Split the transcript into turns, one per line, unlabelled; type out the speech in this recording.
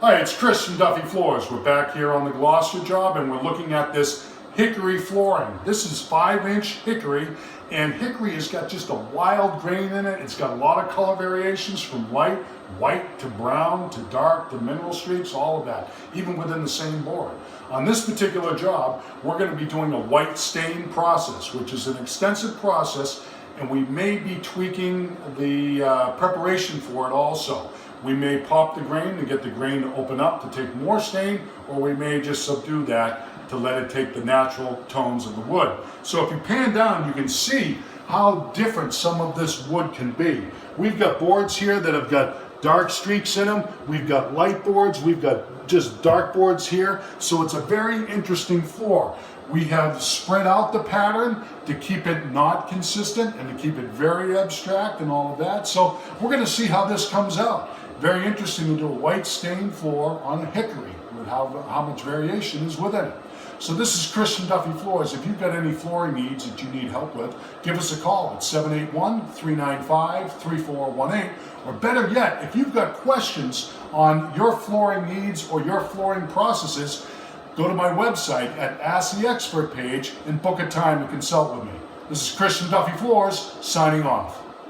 Hi, it's Chris from Duffy Floors. We're back here on the Gloucester job and we're looking at this hickory flooring. This is 5-inch hickory, and hickory has got just a wild grain in it. It's got a lot of color variations from light, white to brown to dark to mineral streaks, all of that, even within the same board. On this particular job, we're going to be doing a white stain process, which is an extensive process, and we may be tweaking the preparation for it also. We may pop the grain to get the grain to open up to take more stain, or we may just subdue that to let it take the natural tones of the wood. So if you pan down, you can see how different some of this wood can be. We've got boards here that have got dark streaks in them. We've got light boards. We've got just dark boards here. So it's a very interesting floor. We have spread out the pattern to keep it not consistent and to keep it very abstract and all of that. So we're going to see how this comes out. Very interesting to do a white stained floor on a hickory with how much variation is within it. So this is Chris from Duffy Floors. If you've got any flooring needs that you need help with, give us a call at 781-395-3418. Or better yet, if you've got questions on your flooring needs or your flooring processes, go to my website at Ask the Expert page and book a time to consult with me. This is Chris from Duffy Floors, signing off.